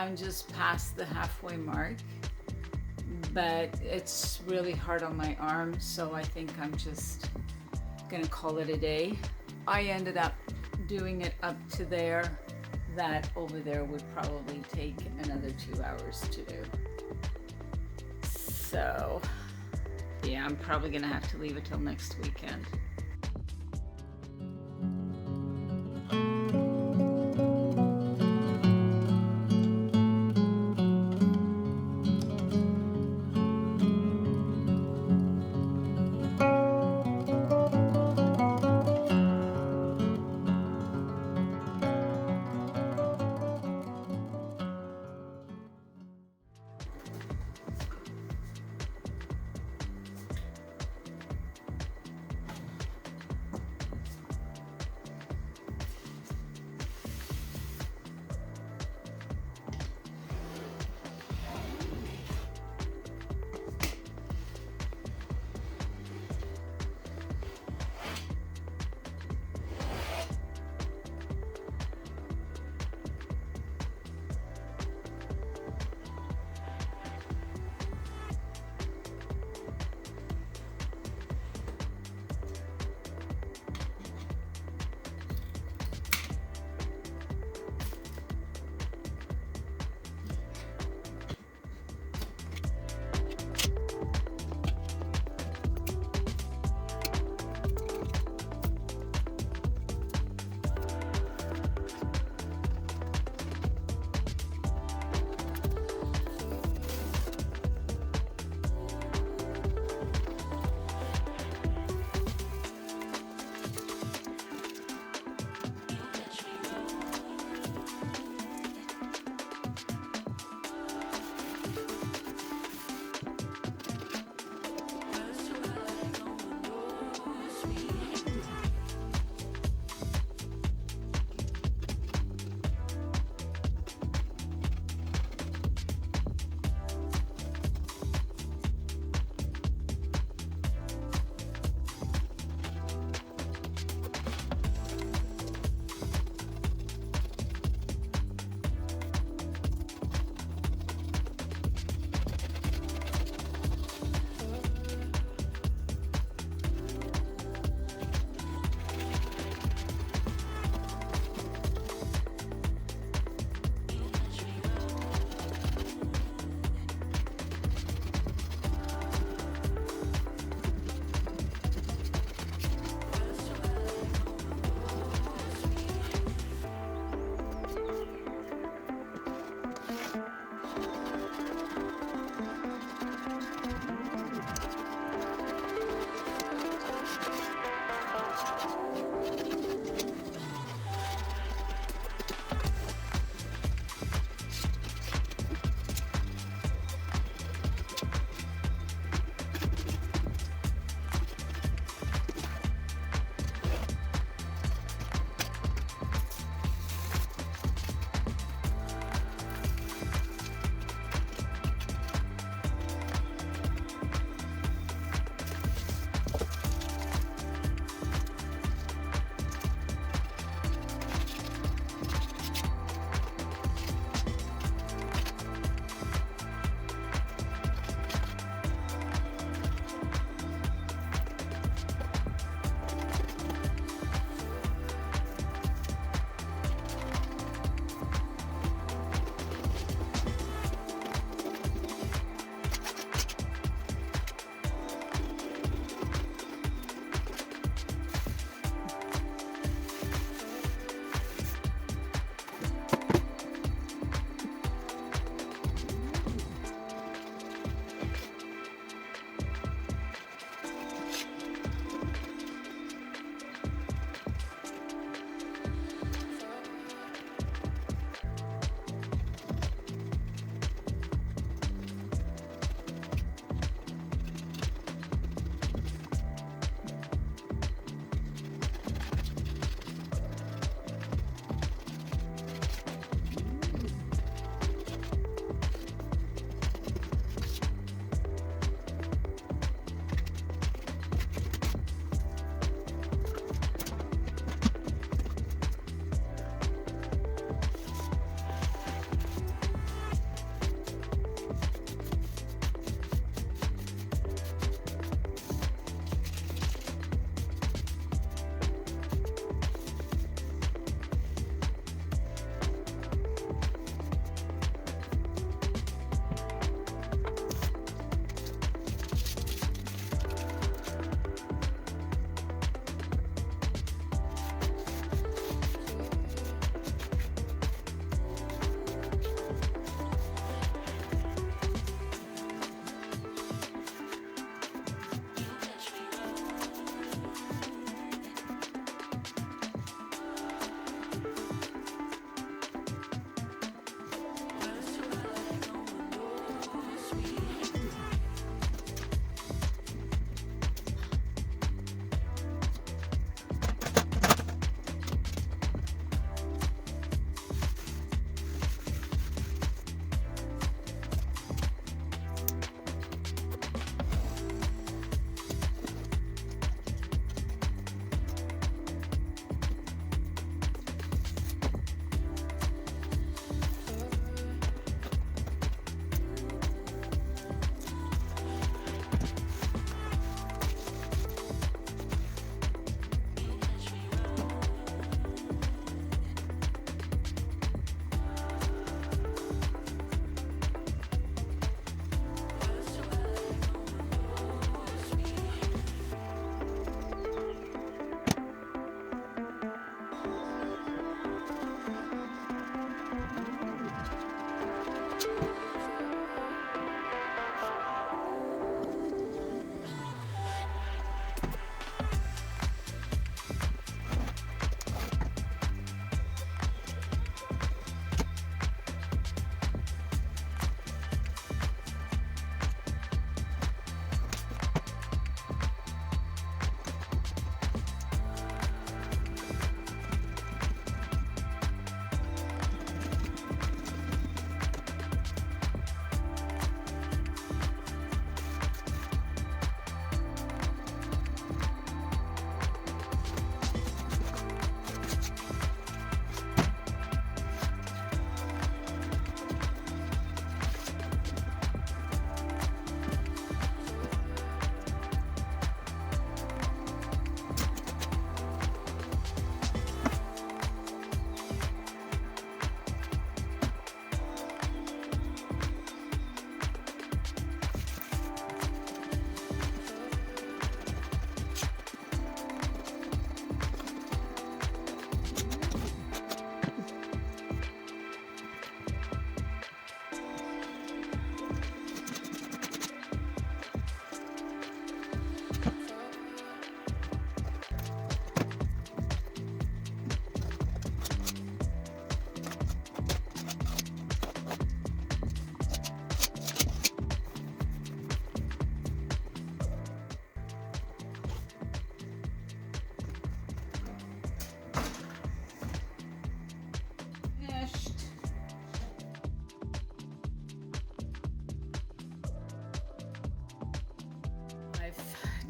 I'm just past the halfway mark, but it's really hard on my arm, so I think I'm just gonna call it a day. I ended up doing it up to there. That over there would probably take another 2 hours to do. So yeah, I'm probably gonna have to leave it till next weekend.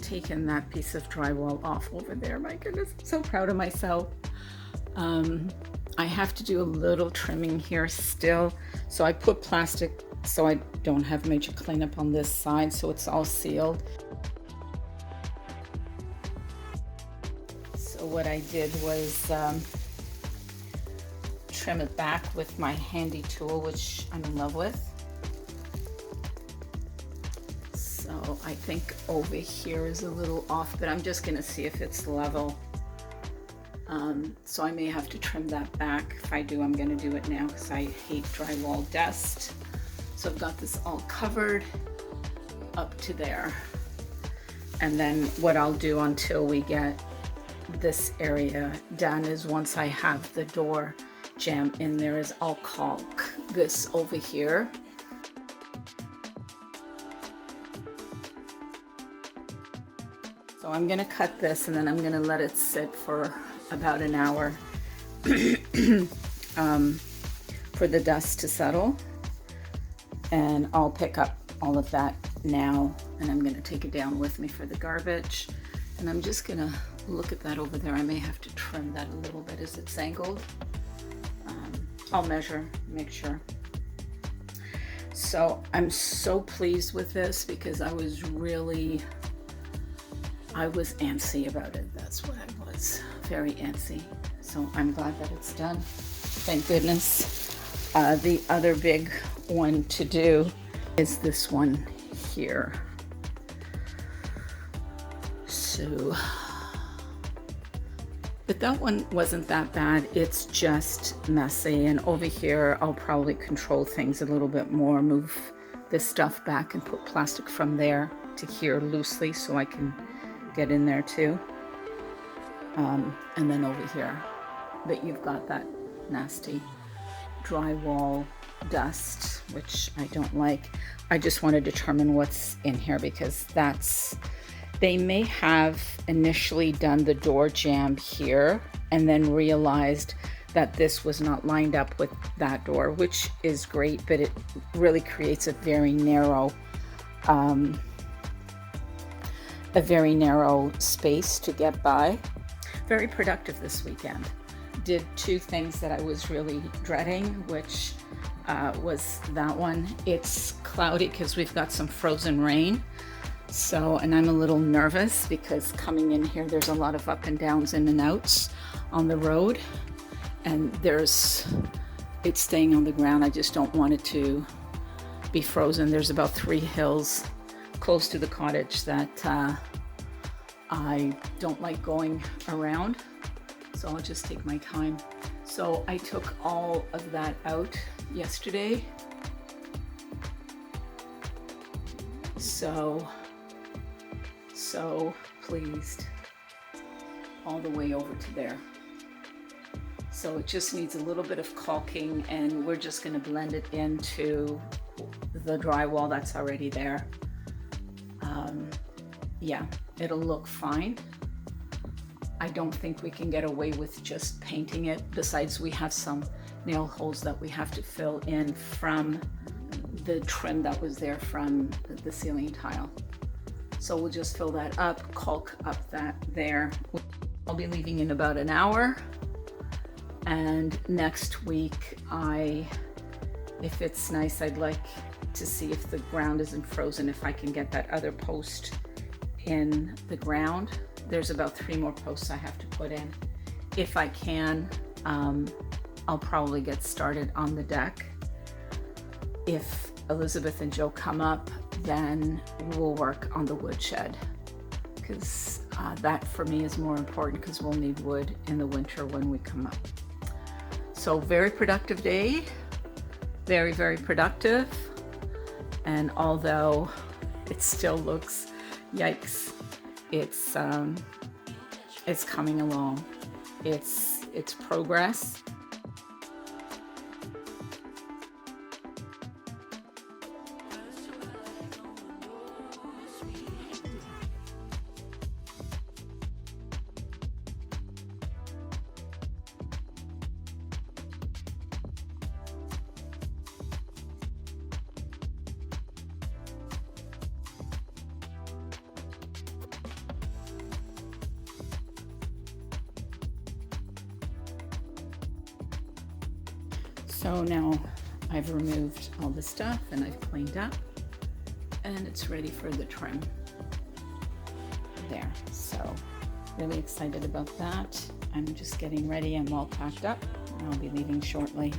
taken that piece of drywall off over there. My goodness, I'm so proud of myself. I have to do a little trimming here still. So I put plastic so I don't have major cleanup on this side, so it's all sealed. So what I did was trim it back with my handy tool, which I'm in love with. So I think over here is a little off, but I'm just gonna see if it's level. So I may have to trim that back. If I do, I'm gonna do it now because I hate drywall dust. So I've got this all covered up to there. And then what I'll do until we get this area done is once I have the door jamb in there is I'll caulk this over here. So I'm gonna cut this and then I'm gonna let it sit for about an hour for the dust to settle. And I'll pick up all of that now and I'm gonna take it down with me for the garbage. And I'm just gonna look at that over there. I may have to trim that a little bit as it's angled. I'll measure, make sure. So I'm so pleased with this because I was antsy about it. That's what I was, very antsy. So I'm glad that it's done. Thank goodness. The other big one to do is this one here. So, but that one wasn't that bad. It's just messy. And over here, I'll probably control things a little bit more, move this stuff back and put plastic from there to here loosely so I can get in there too. And then over here, but you've got that nasty drywall dust, which I don't like. I just want to determine what's in here because they may have initially done the door jamb here and then realized that this was not lined up with that door, which is great, but it really creates a very narrow space to get by. Very productive this weekend. Did two things that I was really dreading, which was that one. It's cloudy because we've got some frozen rain. So, and I'm a little nervous because coming in here, there's a lot of up and downs, in and outs on the road. And it's staying on the ground. I just don't want it to be frozen. There's about 3 hills close to the cottage that I don't like going around. So I'll just take my time. So I took all of that out yesterday. So pleased. All the way over to there. So it just needs a little bit of caulking and we're just gonna blend it into the drywall that's already there. Yeah, it'll look fine. I don't think we can get away with just painting it. Besides, we have some nail holes that we have to fill in from the trim that was there from the ceiling tile. So we'll just fill that up, caulk up that there. I'll be leaving in about an hour. And next week, if it's nice, I'd like to see if the ground isn't frozen, if I can get that other post in the ground. There's about 3 more posts I have to put in. If I can, I'll probably get started on the deck. If Elizabeth and Joe come up, then we'll work on the woodshed because that for me is more important because we'll need wood in the winter when we come up. So very productive day, very, very productive. And although it still looks, yikes, it's coming along. It's progress. So now I've removed all the stuff and I've cleaned up, and it's ready for the trim there. So really excited about that. I'm just getting ready. I'm all packed up and I'll be leaving shortly.